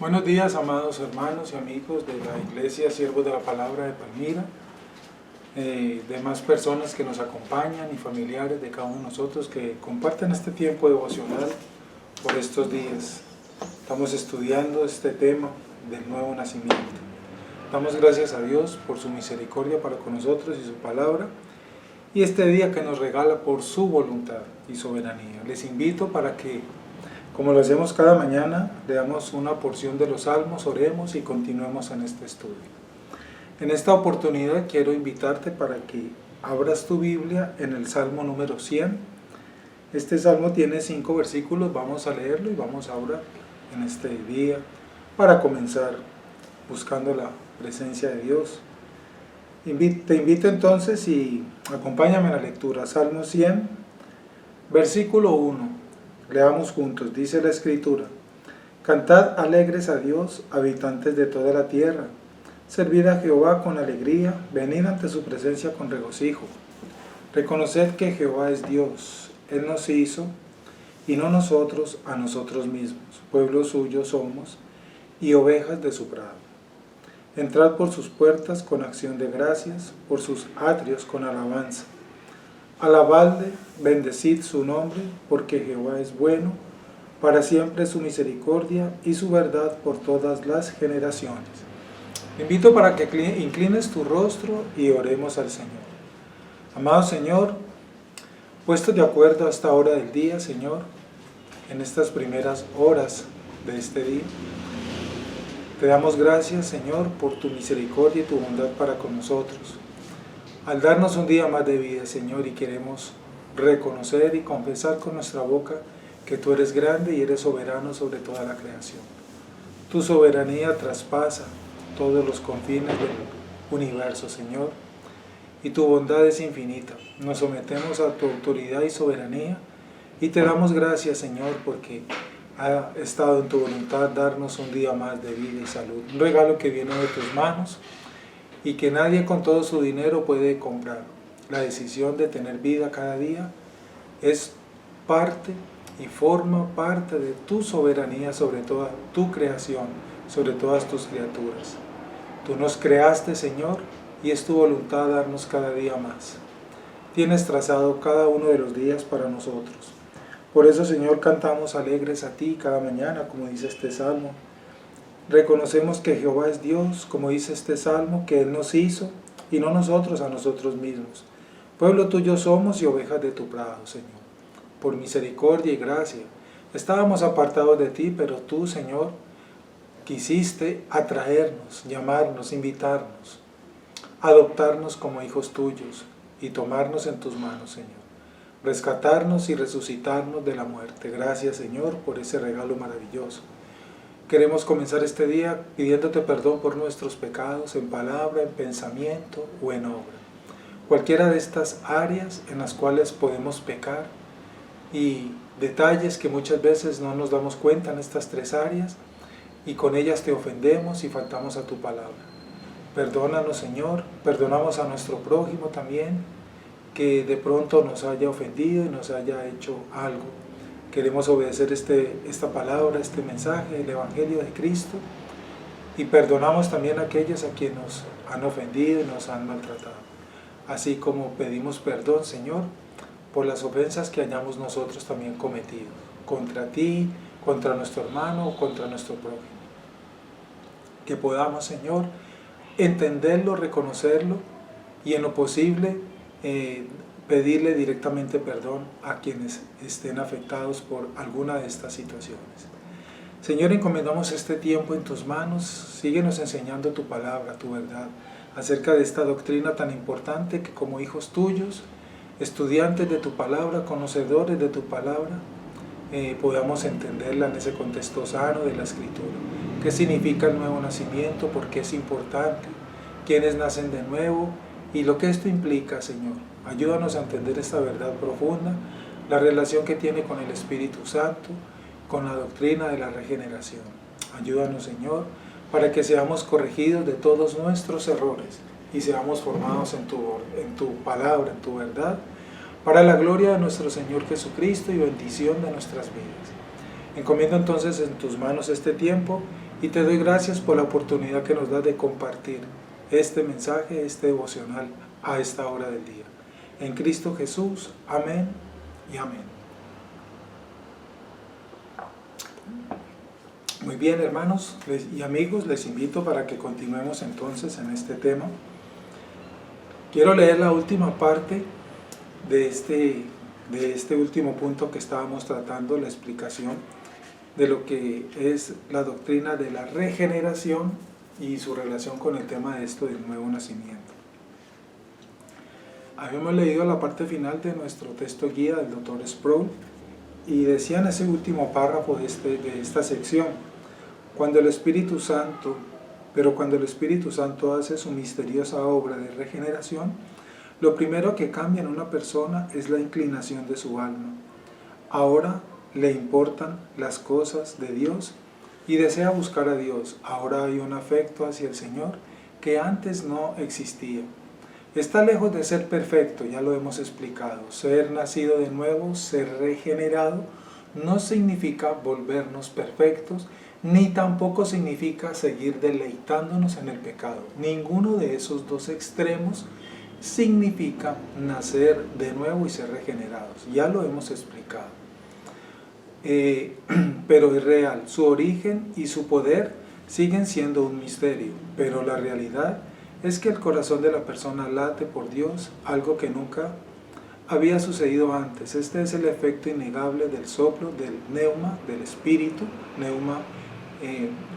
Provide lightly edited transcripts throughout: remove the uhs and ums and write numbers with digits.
Buenos días, amados hermanos y amigos de la Iglesia Siervos de la Palabra de Palmira, demás personas que nos acompañan y familiares de cada uno de nosotros que comparten este tiempo devocional por estos días. Estamos estudiando este tema del nuevo nacimiento. Damos gracias a Dios por su misericordia para con nosotros y su palabra, y este día que nos regala por su voluntad y soberanía. Les invito para que, como lo hacemos cada mañana, leamos una porción de los Salmos, oremos y continuemos en este estudio. En esta oportunidad quiero invitarte para que abras tu Biblia en el Salmo número 100. Este Salmo tiene 5 versículos, vamos a leerlo y vamos a orar en este día para comenzar buscando la presencia de Dios. Te invito entonces y acompáñame en la lectura. Salmo 100, versículo 1. Leamos juntos, dice la Escritura: Cantad alegres a Dios, habitantes de toda la tierra. Servid a Jehová con alegría, venid ante su presencia con regocijo. Reconoced que Jehová es Dios, Él nos hizo, y no nosotros a nosotros mismos. Pueblo suyo somos, y ovejas de su prado. Entrad por sus puertas con acción de gracias, por sus atrios con alabanza. Alabadle, bendecid su nombre, porque Jehová es bueno, para siempre su misericordia y su verdad por todas las generaciones. Te invito para que inclines tu rostro y oremos al Señor. Amado Señor, puestos de acuerdo a esta hora del día, Señor, en estas primeras horas de este día, te damos gracias, Señor, por tu misericordia y tu bondad para con nosotros. Al darnos un día más de vida, Señor, y queremos reconocer y confesar con nuestra boca que tú eres grande y eres soberano sobre toda la creación. Tu soberanía traspasa todos los confines del universo, Señor, y tu bondad es infinita. Nos sometemos a tu autoridad y soberanía y te damos gracias, Señor, porque ha estado en tu voluntad darnos un día más de vida y salud. Un regalo que viene de tus manos y que nadie con todo su dinero puede comprar. La decisión de tener vida cada día es parte y forma parte de tu soberanía sobre toda tu creación, sobre todas tus criaturas. Tú nos creaste, Señor, y es tu voluntad darnos cada día más. Tienes trazado cada uno de los días para nosotros. Por eso, Señor, cantamos alegres a ti cada mañana, como dice este Salmo. Reconocemos que Jehová es Dios, como dice este Salmo, que Él nos hizo y no nosotros a nosotros mismos. Pueblo tuyo somos y ovejas de tu prado, Señor. Por misericordia y gracia. Estábamos apartados de ti, pero tú, Señor, quisiste atraernos, llamarnos, invitarnos, adoptarnos como hijos tuyos y tomarnos en tus manos, Señor. Rescatarnos y resucitarnos de la muerte. Gracias, Señor, por ese regalo maravilloso. Queremos comenzar este día pidiéndote perdón por nuestros pecados en palabra, en pensamiento o en obra. Cualquiera de estas áreas en las cuales podemos pecar y detalles que muchas veces no nos damos cuenta en estas 3 áreas y con ellas te ofendemos y faltamos a tu palabra. Perdónanos, Señor, perdonamos a nuestro prójimo también que de pronto nos haya ofendido y nos haya hecho algo. Queremos obedecer esta palabra, este mensaje, el Evangelio de Cristo, y perdonamos también a aquellos a quienes nos han ofendido y nos han maltratado. Así como pedimos perdón, Señor, por las ofensas que hayamos nosotros también cometido, contra ti, contra nuestro hermano o contra nuestro prójimo. Que podamos, Señor, entenderlo, reconocerlo y en lo posible pedirle directamente perdón a quienes estén afectados por alguna de estas situaciones. Señor, encomendamos este tiempo en tus manos. Síguenos enseñando tu palabra, tu verdad, acerca de esta doctrina tan importante que como hijos tuyos, estudiantes de tu palabra, conocedores de tu palabra, podamos entenderla en ese contexto sano de la Escritura. ¿Qué significa el nuevo nacimiento? ¿Por qué es importante? ¿Quiénes nacen de nuevo? Y lo que esto implica, Señor. Ayúdanos a entender esta verdad profunda, la relación que tiene con el Espíritu Santo, con la doctrina de la regeneración. Ayúdanos, Señor, para que seamos corregidos de todos nuestros errores y seamos formados en tu palabra, en tu verdad, para la gloria de nuestro Señor Jesucristo y bendición de nuestras vidas. Encomiendo entonces en tus manos este tiempo y te doy gracias por la oportunidad que nos das de compartir este mensaje, este devocional a esta hora del día. En Cristo Jesús, amén y amén. Muy bien, hermanos y amigos, les invito para que continuemos entonces en este tema. Quiero leer la última parte de este último punto que estábamos tratando, la explicación de lo que es la doctrina de la regeneración y su relación con el tema de esto del nuevo nacimiento. Habíamos leído la parte final de nuestro texto guía del Dr. Sproul y decía en ese último párrafo de esta sección, cuando el Espíritu Santo hace su misteriosa obra de regeneración, lo primero que cambia en una persona es la inclinación de su alma. Ahora le importan las cosas de Dios y desea buscar a Dios. Ahora hay un afecto hacia el Señor que antes no existía. Está lejos de ser perfecto, ya lo hemos explicado. Ser nacido de nuevo, ser regenerado, no significa volvernos perfectos, ni tampoco significa seguir deleitándonos en el pecado. Ninguno de esos dos extremos significa nacer de nuevo y ser regenerados. Ya lo hemos explicado. Pero es real. Su origen y su poder siguen siendo un misterio, pero la realidad es que el corazón de la persona late por Dios, algo que nunca había sucedido antes. Este es el efecto innegable del soplo, del neuma, del espíritu. Neuma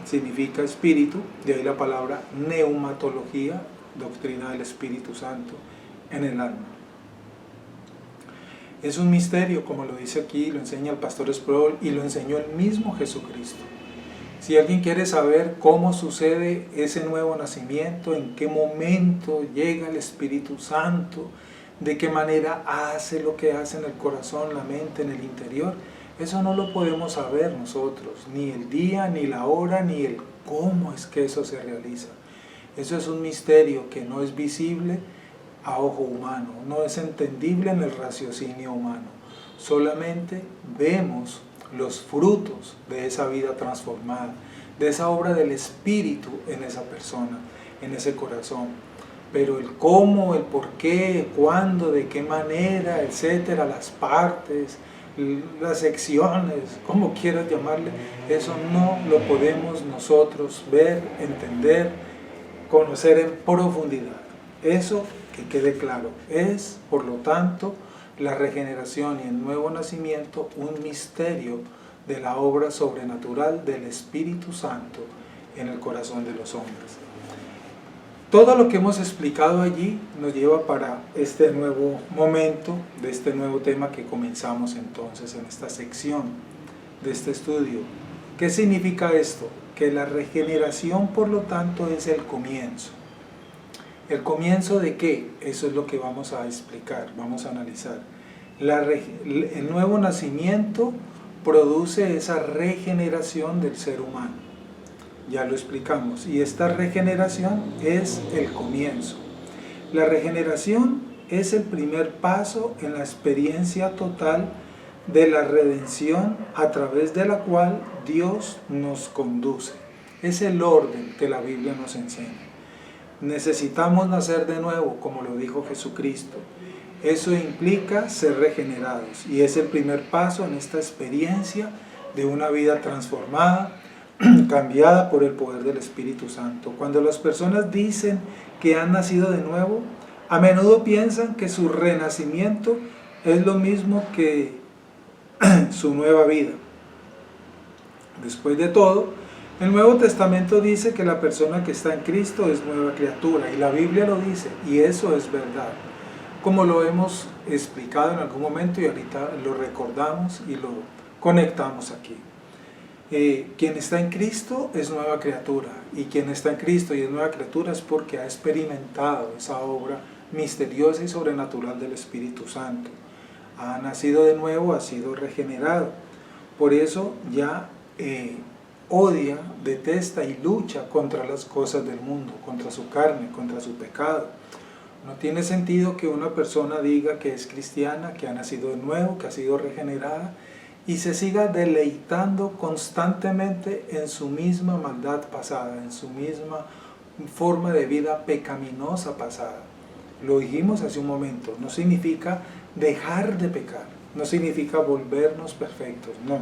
significa espíritu, de ahí la palabra neumatología, doctrina del Espíritu Santo en el alma. Es un misterio, como lo dice aquí, lo enseña el pastor Sproul y lo enseñó el mismo Jesucristo. Si alguien quiere saber cómo sucede ese nuevo nacimiento, en qué momento llega el Espíritu Santo, de qué manera hace lo que hace en el corazón, la mente, en el interior, eso no lo podemos saber nosotros, ni el día, ni la hora, ni el cómo es que eso se realiza. Eso es un misterio que no es visible a ojo humano, no es entendible en el raciocinio humano. Solamente vemos los frutos de esa vida transformada, de esa obra del Espíritu en esa persona, en ese corazón. Pero el cómo, el por qué, cuándo, de qué manera, etcétera, las partes, las secciones, como quieras llamarle, eso no lo podemos nosotros ver, entender, conocer en profundidad. Eso que quede claro, es por lo tanto la regeneración y el nuevo nacimiento un misterio de la obra sobrenatural del Espíritu Santo en el corazón de los hombres. Todo lo que hemos explicado allí nos lleva para este nuevo momento, de este nuevo tema que comenzamos entonces en esta sección de este estudio. ¿Qué significa esto? Que la regeneración, por lo tanto, es el comienzo. ¿El comienzo de qué? Eso es lo que vamos a explicar, vamos a analizar. El nuevo nacimiento produce esa regeneración del ser humano. Ya lo explicamos, y esta regeneración es el comienzo. La regeneración es el primer paso en la experiencia total de la redención a través de la cual Dios nos conduce. Es el orden que la Biblia nos enseña. Necesitamos nacer de nuevo, como lo dijo Jesucristo. Eso implica ser regenerados y es el primer paso en esta experiencia de una vida transformada, cambiada por el poder del Espíritu Santo. Cuando las personas dicen que han nacido de nuevo, a menudo piensan que su renacimiento es lo mismo que su nueva vida. Después de todo, el Nuevo Testamento dice que la persona que está en Cristo es nueva criatura, y la Biblia lo dice, y eso es verdad. Como lo hemos explicado en algún momento y ahorita lo recordamos y lo conectamos aquí. Quien está en Cristo es nueva criatura, y quien está en Cristo y es nueva criatura es porque ha experimentado esa obra misteriosa y sobrenatural del Espíritu Santo. Ha nacido de nuevo, ha sido regenerado. Por eso ya odia, detesta y lucha contra las cosas del mundo, contra su carne, contra su pecado. No tiene sentido que una persona diga que es cristiana, que ha nacido de nuevo, que ha sido regenerada, y se siga deleitando constantemente en su misma maldad pasada, en su misma forma de vida pecaminosa pasada. Lo dijimos hace un momento, no significa dejar de pecar, no significa volvernos perfectos, no,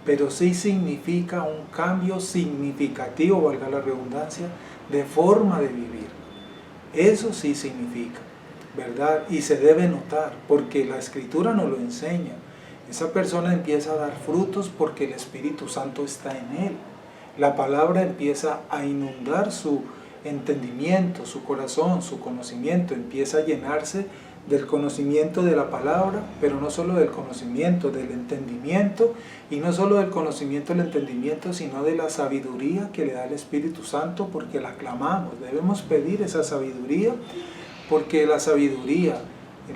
pero sí significa un cambio significativo, valga la redundancia, de forma de vivir. Eso sí significa, ¿verdad? Y se debe notar, porque la Escritura nos lo enseña. Esa persona empieza a dar frutos porque el Espíritu Santo está en él. La palabra empieza a inundar su entendimiento, su corazón, su conocimiento, empieza a llenarse del conocimiento de la palabra, pero no solo del conocimiento, del entendimiento, y no solo del conocimiento, del entendimiento, sino de la sabiduría que le da el Espíritu Santo, porque la clamamos. Debemos pedir esa sabiduría, porque la sabiduría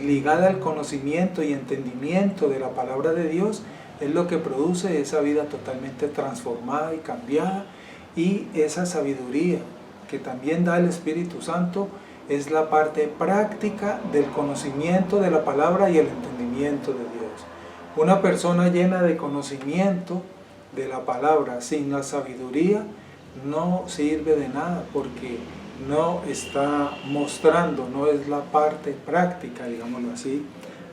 ligada al conocimiento y entendimiento de la palabra de Dios es lo que produce esa vida totalmente transformada y cambiada, y esa sabiduría que también da el Espíritu Santo es la parte práctica del conocimiento de la palabra y el entendimiento de Dios. Una persona llena de conocimiento de la palabra sin la sabiduría no sirve de nada, porque no está mostrando, no es la parte práctica, digámoslo así,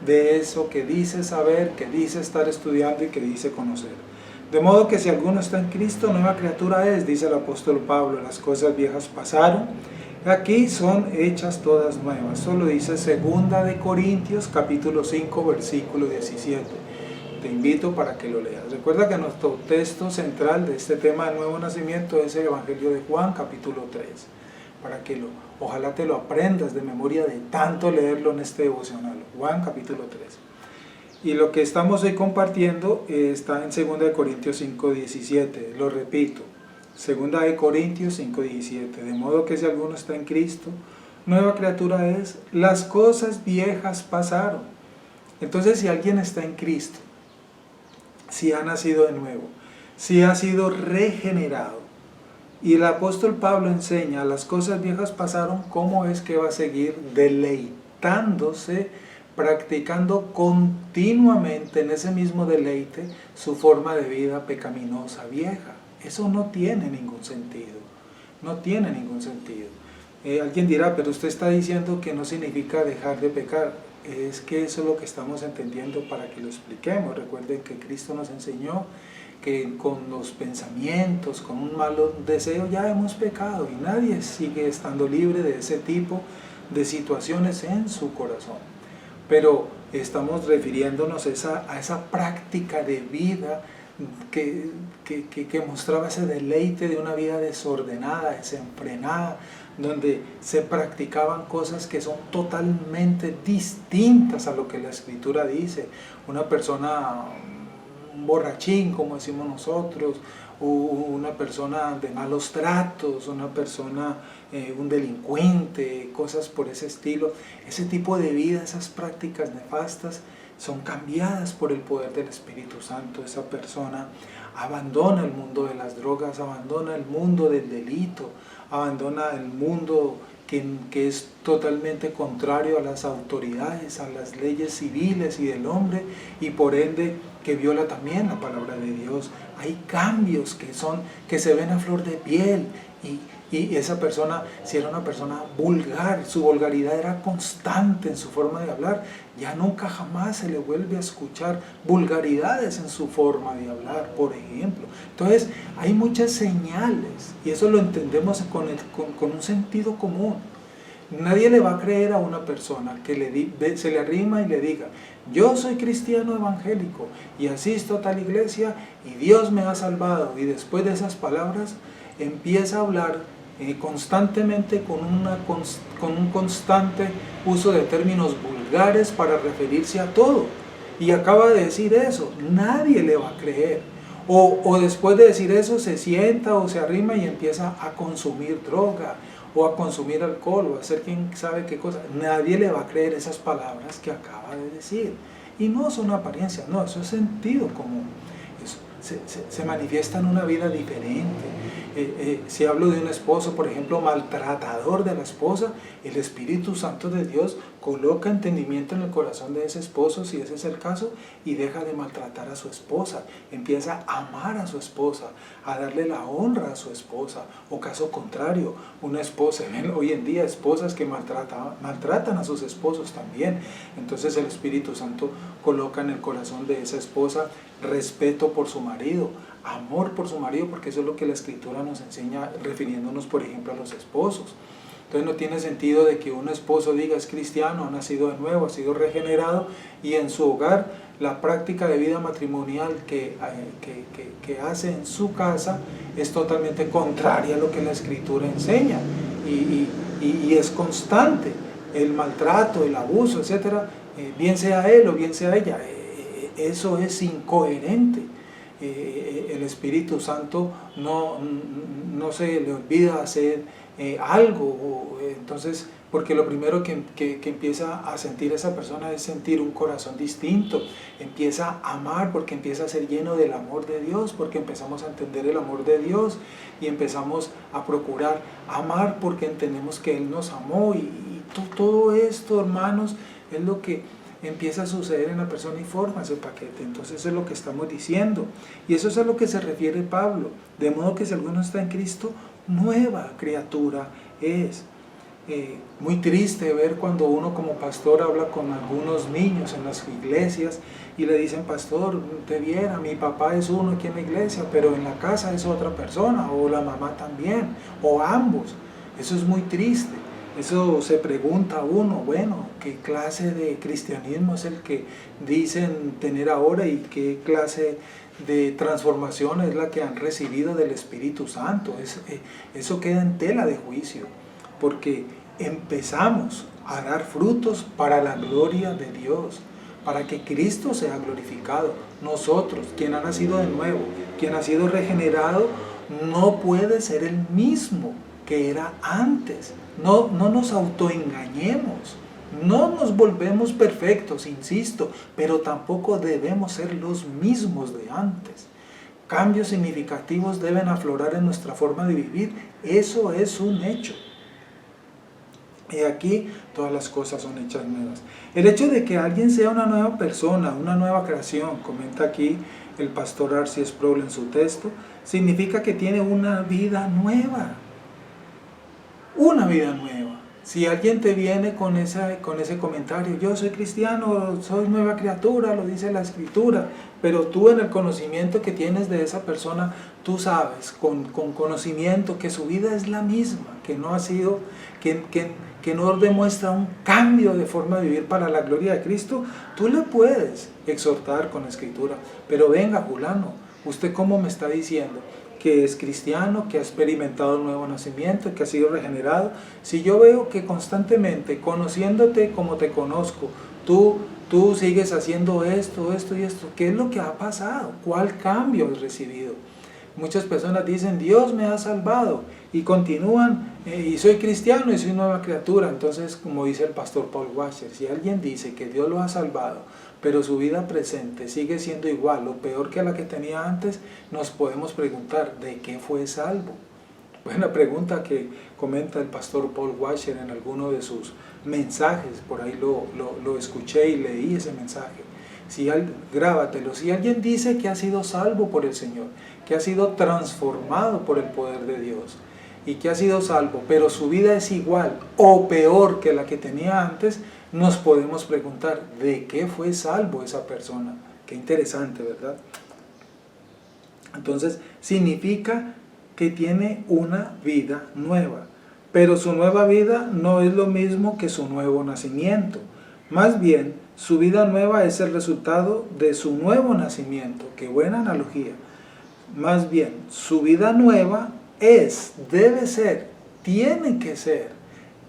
de eso que dice saber, que dice estar estudiando y que dice conocer. De modo que si alguno está en Cristo, nueva criatura es, dice el apóstol Pablo, las cosas viejas pasaron, aquí son hechas todas nuevas. Eso lo dice 2 de Corintios capítulo 5 versículo 17. Te invito para que lo leas. Recuerda que nuestro texto central de este tema del nuevo nacimiento es el Evangelio de Juan capítulo 3. Para que ojalá te lo aprendas de memoria de tanto leerlo en este devocional. Juan capítulo 3. Y lo que estamos hoy compartiendo está en 2 de Corintios 5, 17. Lo repito, 2 de Corintios 5, 17. De modo que si alguno está en Cristo, nueva criatura es, las cosas viejas pasaron. Entonces, si alguien está en Cristo, si ha nacido de nuevo, si ha sido regenerado, y el apóstol Pablo enseña, las cosas viejas pasaron, ¿cómo es que va a seguir deleitándose, practicando continuamente en ese mismo deleite su forma de vida pecaminosa vieja? Eso no tiene ningún sentido, no tiene ningún sentido. Alguien dirá, pero usted está diciendo que no significa dejar de pecar. Es que eso es lo que estamos entendiendo para que lo expliquemos. Recuerden que Cristo nos enseñó que con los pensamientos, con un malo deseo ya hemos pecado, y nadie sigue estando libre de ese tipo de situaciones en su corazón. Pero estamos refiriéndonos a esa práctica de vida que mostraba ese deleite de una vida desordenada, desenfrenada, donde se practicaban cosas que son totalmente distintas a lo que la Escritura dice. Una persona, un borrachín, como decimos nosotros, una persona de malos tratos, una persona, un delincuente, cosas por ese estilo. Ese tipo de vida, esas prácticas nefastas, son cambiadas por el poder del Espíritu Santo. Esa persona abandona el mundo de las drogas, abandona el mundo del delito, abandona el mundo que es totalmente contrario a las autoridades, a las leyes civiles y del hombre, y por ende que viola también la palabra de Dios. Hay cambios que se ven a flor de piel, y esa persona, si era una persona vulgar, su vulgaridad era constante en su forma de hablar, ya nunca jamás se le vuelve a escuchar vulgaridades en su forma de hablar, por ejemplo. Entonces hay muchas señales, y eso lo entendemos con un sentido común. Nadie le va a creer a una persona que se le arrima y le diga, yo soy cristiano evangélico y asisto a tal iglesia y Dios me ha salvado, y después de esas palabras empieza a hablar constantemente con un constante uso de términos vulgares para referirse a todo, y acaba de decir eso. Nadie le va a creer. O después de decir eso se sienta o se arrima y empieza a consumir droga o a consumir alcohol o a hacer quién sabe qué cosa. Nadie le va a creer esas palabras que acaba de decir, y no son apariencias, no, eso es sentido común. se manifiesta en una vida diferente. Si hablo de un esposo, por ejemplo, maltratador de la esposa, el Espíritu Santo de Dios coloca entendimiento en el corazón de ese esposo, si ese es el caso, y deja de maltratar a su esposa, empieza a amar a su esposa, a darle la honra a su esposa. O caso contrario, una esposa, ven hoy en día esposas que maltratan a sus esposos también. Entonces el Espíritu Santo coloca en el corazón de esa esposa respeto por su marido, amor por su marido, porque eso es lo que la Escritura nos enseña, refiriéndonos por ejemplo a los esposos. Entonces no tiene sentido de que un esposo diga es cristiano, ha nacido de nuevo, ha sido regenerado, y en su hogar la práctica de vida matrimonial que hace en su casa es totalmente contraria a lo que la Escritura enseña, y es constante el maltrato, el abuso, etcétera, bien sea él o bien sea ella. Eso es incoherente. El Espíritu Santo no se le olvida hacer algo. Entonces, porque lo primero que empieza a sentir esa persona es sentir un corazón distinto, empieza a amar porque empieza a ser lleno del amor de Dios, porque empezamos a entender el amor de Dios y empezamos a procurar amar porque entendemos que Él nos amó, y todo esto, hermanos, es lo que empieza a suceder en la persona y forma ese paquete. Entonces eso es lo que estamos diciendo, y eso es a lo que se refiere Pablo, de modo que si alguno está en Cristo, nueva criatura es. Muy triste ver cuando uno como pastor habla con algunos niños en las iglesias y le dicen: pastor, te viera, mi papá es uno aquí en la iglesia, pero en la casa es otra persona, o la mamá también, o ambos. Eso es muy triste. Eso se pregunta uno, bueno, ¿qué clase de cristianismo es el que dicen tener ahora, y qué clase de transformación es la que han recibido del Espíritu Santo? Eso queda en tela de juicio, porque empezamos a dar frutos para la gloria de Dios, para que Cristo sea glorificado. Nosotros, quien ha nacido de nuevo, quien ha sido regenerado, no puede ser el mismo que era antes. No nos autoengañemos, no nos volvemos perfectos, insisto, pero tampoco debemos ser los mismos de antes. Cambios significativos deben aflorar en nuestra forma de vivir, eso es un hecho. Y aquí todas las cosas son hechas nuevas. El hecho de que alguien sea una nueva persona, una nueva creación, comenta aquí el pastor Arcy Sproul en su texto, significa que tiene una vida nueva. Una vida nueva. Si alguien te viene con ese comentario: yo soy cristiano, soy nueva criatura, lo dice la Escritura, pero tú en el conocimiento que tienes de esa persona, tú sabes con conocimiento que su vida es la misma, que no ha sido, que no demuestra un cambio de forma de vivir para la gloria de Cristo, tú le puedes exhortar con la Escritura. Pero venga, fulano, ¿usted cómo me está diciendo que es cristiano, que ha experimentado el nuevo nacimiento, que ha sido regenerado? Si yo veo que constantemente, conociéndote como te conozco, tú sigues haciendo esto y esto, ¿qué es lo que ha pasado? ¿Cuál cambio has recibido? Muchas personas dicen: Dios me ha salvado, y continúan, y soy cristiano y soy nueva criatura. Entonces, como dice el pastor Paul Washer, si alguien dice que Dios lo ha salvado, pero su vida presente sigue siendo igual o peor que la que tenía antes, nos podemos preguntar: ¿de qué fue salvo? Buena pregunta que comenta el pastor Paul Washer en alguno de sus mensajes. Por ahí lo escuché y leí ese mensaje. Grábatelo. Si alguien dice que ha sido salvo por el Señor, que ha sido transformado por el poder de Dios, y que ha sido salvo, pero su vida es igual o peor que la que tenía antes, nos podemos preguntar: ¿de qué fue salvo esa persona? Qué interesante, ¿verdad? Entonces, significa que tiene una vida nueva, pero su nueva vida no es lo mismo que su nuevo nacimiento. Más bien, su vida nueva es el resultado de su nuevo nacimiento. Qué buena analogía. Más bien, su vida nueva debe ser, tiene que ser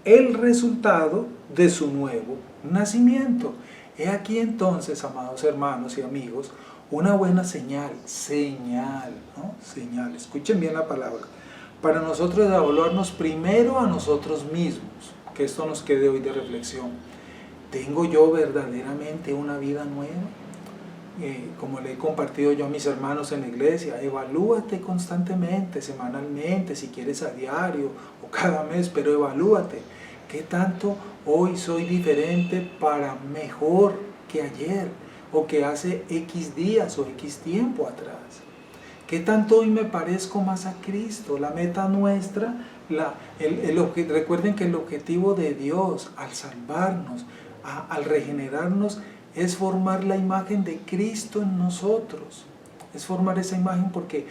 el resultado de su nuevo nacimiento. He aquí entonces, amados hermanos y amigos, una buena señal, ¿no? Señal, escuchen bien la palabra, para nosotros evaluarnos primero a nosotros mismos, que esto nos quede hoy de reflexión. ¿Tengo yo verdaderamente una vida nueva? como le he compartido yo a mis hermanos en la iglesia, evalúate constantemente, semanalmente, si quieres a diario o cada mes, pero evalúate. ¿Qué tanto hoy soy diferente para mejor que ayer o que hace X días o X tiempo atrás? ¿Qué tanto hoy me parezco más a Cristo? La meta nuestra, recuerden que el objetivo de Dios al salvarnos, al regenerarnos, es formar la imagen de Cristo en nosotros. Es formar esa imagen porque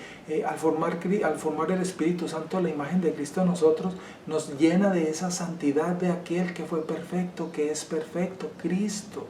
al formar el Espíritu Santo la imagen de Cristo en nosotros, nos llena de esa santidad de aquel que fue perfecto, que es perfecto, Cristo.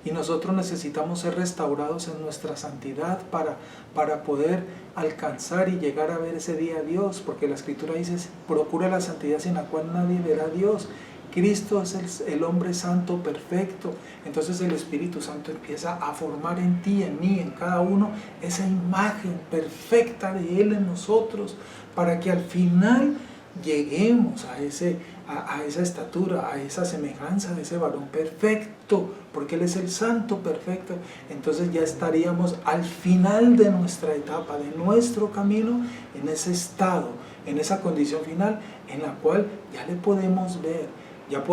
Y nosotros necesitamos ser restaurados en nuestra santidad para poder alcanzar y llegar a ver ese día a Dios, porque la Escritura dice, procura la santidad sin la cual nadie verá a Dios. Cristo es el hombre santo perfecto. Entonces el Espíritu Santo empieza a formar en ti, en mí, en cada uno, esa imagen perfecta de Él en nosotros, para que al final lleguemos a esa estatura, a esa semejanza de ese varón perfecto, porque Él es el santo perfecto. Entonces ya estaríamos al final de nuestra etapa, de nuestro camino, en ese estado, en esa condición final, en la cual ya le podemos ver, ya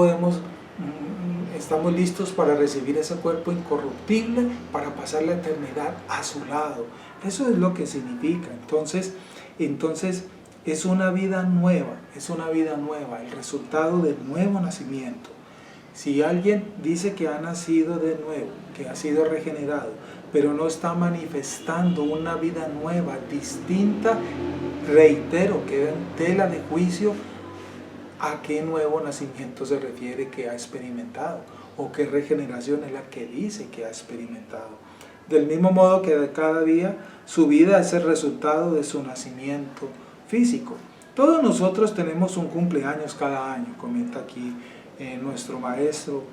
estamos listos para recibir ese cuerpo incorruptible, para pasar la eternidad a su lado. Eso es lo que significa. Entonces es una vida nueva, el resultado del nuevo nacimiento. Si alguien dice que ha nacido de nuevo, que ha sido regenerado, pero no está manifestando una vida nueva, distinta, reitero, queda en tela de juicio a qué nuevo nacimiento se refiere que ha experimentado, o qué regeneración es la que dice que ha experimentado. Del mismo modo que cada día su vida es el resultado de su nacimiento físico. Todos nosotros tenemos un cumpleaños cada año, comenta aquí nuestro maestro,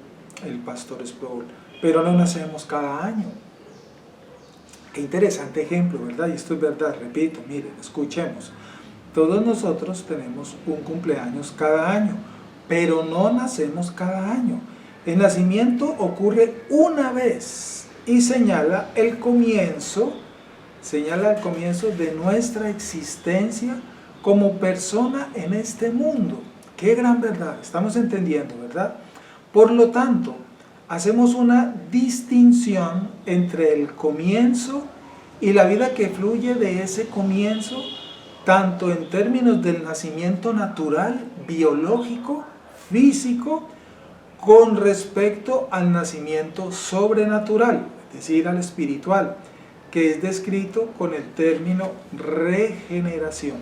el pastor Sproul, pero no nacemos cada año. Qué interesante ejemplo, ¿verdad? Y esto es verdad, repito, miren, escuchemos. Todos nosotros tenemos un cumpleaños cada año, pero no nacemos cada año. El nacimiento ocurre una vez y señala el comienzo de nuestra existencia como persona en este mundo. ¡Qué gran verdad! Estamos entendiendo, ¿verdad? Por lo tanto, hacemos una distinción entre el comienzo y la vida que fluye de ese comienzo, tanto en términos del nacimiento natural, biológico, físico, con respecto al nacimiento sobrenatural, es decir, al espiritual, que es descrito con el término regeneración.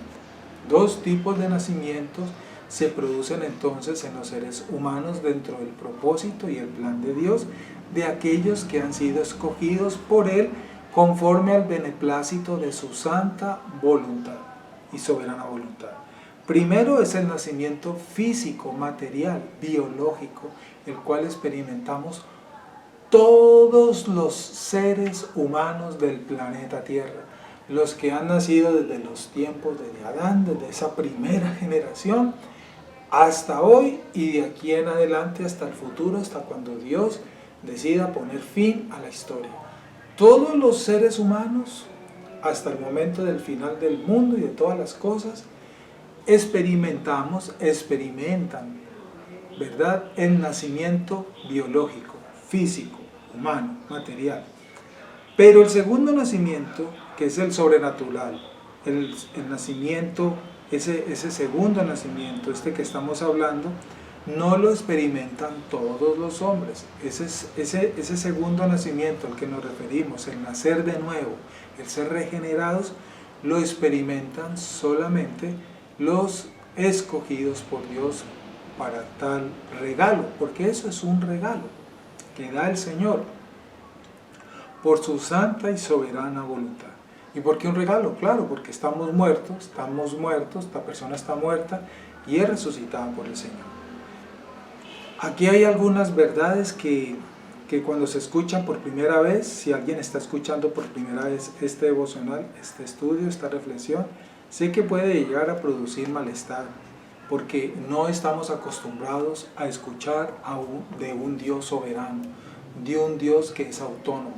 Dos tipos de nacimientos se producen entonces en los seres humanos dentro del propósito y el plan de Dios, de aquellos que han sido escogidos por Él conforme al beneplácito de su santa voluntad y soberana voluntad. Primero es el nacimiento físico, material, biológico, el cual experimentamos todos los seres humanos del planeta Tierra, los que han nacido desde los tiempos de Adán, desde esa primera generación, hasta hoy y de aquí en adelante hasta el futuro, hasta cuando Dios decida poner fin a la historia. Todos los seres humanos, hasta el momento del final del mundo y de todas las cosas, experimentan, ¿verdad?, el nacimiento biológico, físico, humano, material. Pero el segundo nacimiento, que es el sobrenatural, el nacimiento, ese segundo nacimiento, que estamos hablando, no lo experimentan todos los hombres. Ese segundo nacimiento al que nos referimos, el nacer de nuevo, el ser regenerados, lo experimentan solamente los escogidos por Dios para tal regalo, porque eso es un regalo que da el Señor por su santa y soberana voluntad. ¿Y por qué un regalo? Claro, porque estamos muertos, esta persona está muerta y es resucitada por el Señor. Aquí hay algunas verdades que cuando se escuchan por primera vez, si alguien está escuchando por primera vez este devocional, este estudio, esta reflexión, sé que puede llegar a producir malestar, porque no estamos acostumbrados a escuchar de un Dios soberano, de un Dios que es autónomo,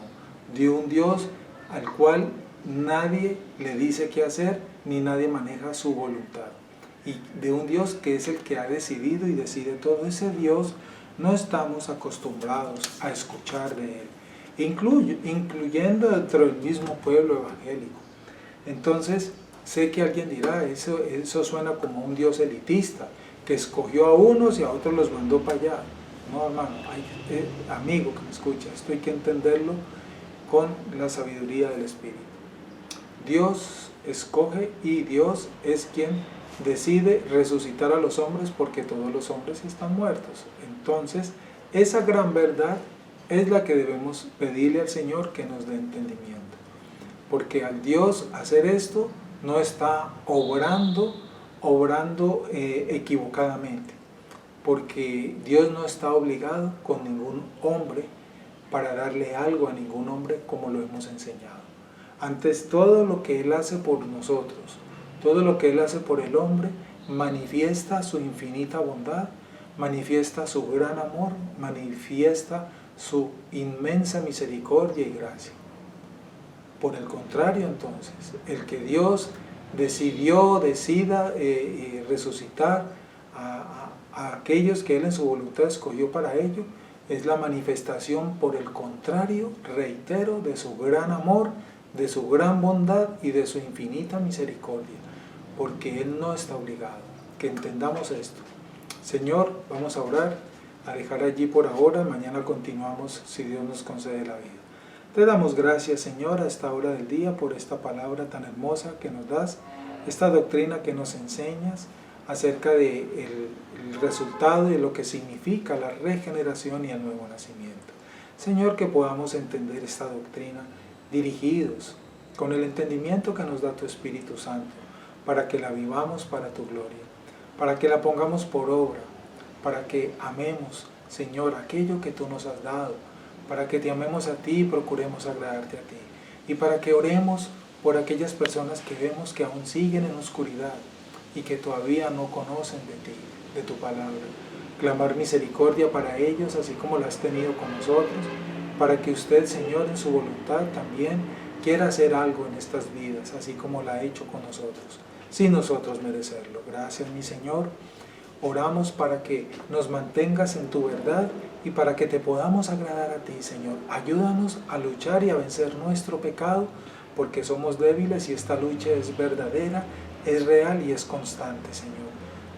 de un Dios al cual nadie le dice qué hacer, ni nadie maneja su voluntad. Y de un Dios que es el que ha decidido y decide todo. Ese Dios no estamos acostumbrados a escuchar de Él, incluyendo dentro del mismo pueblo evangélico. Entonces, sé que alguien dirá, eso suena como un Dios elitista, que escogió a unos y a otros los mandó para allá. No, hermano, amigo que me escucha, esto hay que entenderlo con la sabiduría del Espíritu. Dios escoge y Dios es quien decide resucitar a los hombres, porque todos los hombres están muertos. Entonces, esa gran verdad es la que debemos pedirle al Señor que nos dé entendimiento. Porque al Dios hacer esto, no está obrando equivocadamente. Porque Dios no está obligado con ningún hombre para darle algo a ningún hombre, como lo hemos enseñado. Antes, todo lo que Él hace por nosotros, todo lo que Él hace por el hombre, manifiesta su infinita bondad, manifiesta su gran amor, manifiesta su inmensa misericordia y gracia. Por el contrario, entonces, el que Dios decida resucitar a aquellos que Él en su voluntad escogió para ello, es la manifestación, por el contrario, reitero, de su gran amor, de su gran bondad y de su infinita misericordia, porque Él no está obligado. Que entendamos esto. Señor, vamos a orar, a dejar allí por ahora, mañana continuamos si Dios nos concede la vida. Te damos gracias, Señor, a esta hora del día por esta palabra tan hermosa que nos das, esta doctrina que nos enseñas acerca del resultado de lo que significa la regeneración y el nuevo nacimiento. Señor, que podamos entender esta doctrina dirigidos con el entendimiento que nos da tu Espíritu Santo, para que la vivamos para tu gloria, para que la pongamos por obra, para que amemos, Señor, aquello que tú nos has dado, para que te amemos a ti y procuremos agradarte a ti, y para que oremos por aquellas personas que vemos que aún siguen en oscuridad y que todavía no conocen de ti, de tu palabra. Clamar misericordia para ellos, así como la has tenido con nosotros, para que usted, Señor, en su voluntad también quiera hacer algo en estas vidas, así como la ha hecho con nosotros, sin nosotros merecerlo. Gracias, mi Señor. Oramos para que nos mantengas en tu verdad y para que te podamos agradar a ti, Señor. Ayúdanos a luchar y a vencer nuestro pecado, porque somos débiles y esta lucha es verdadera, es real y es constante, Señor.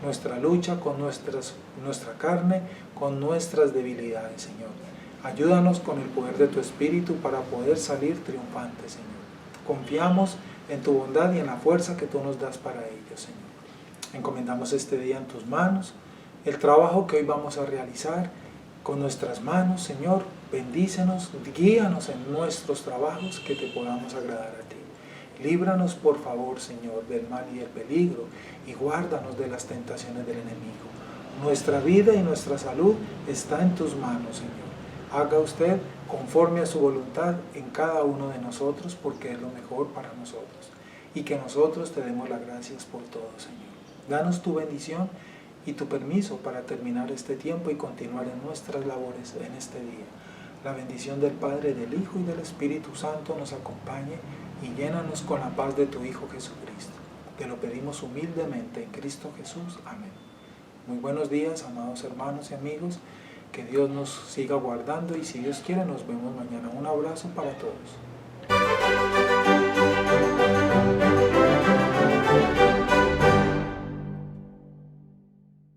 Nuestra lucha con nuestra carne, con nuestras debilidades, Señor. Ayúdanos con el poder de tu Espíritu para poder salir triunfantes, Señor. Confiamos en tu bondad y en la fuerza que tú nos das para ello, Señor. Encomendamos este día en tus manos, el trabajo que hoy vamos a realizar con nuestras manos, Señor. Bendícenos, guíanos en nuestros trabajos, que te podamos agradar a ti. Líbranos, por favor, Señor, del mal y del peligro, y guárdanos de las tentaciones del enemigo. Nuestra vida y nuestra salud está en tus manos, Señor. Haga usted conforme a su voluntad en cada uno de nosotros, porque es lo mejor para nosotros. Y que nosotros te demos las gracias por todo, Señor. Danos tu bendición y tu permiso para terminar este tiempo y continuar en nuestras labores en este día. La bendición del Padre, del Hijo y del Espíritu Santo nos acompañe y llénanos con la paz de tu Hijo Jesucristo. Te lo pedimos humildemente en Cristo Jesús. Amén. Muy buenos días, amados hermanos y amigos. Que Dios nos siga guardando y si Dios quiere nos vemos mañana. Un abrazo para todos.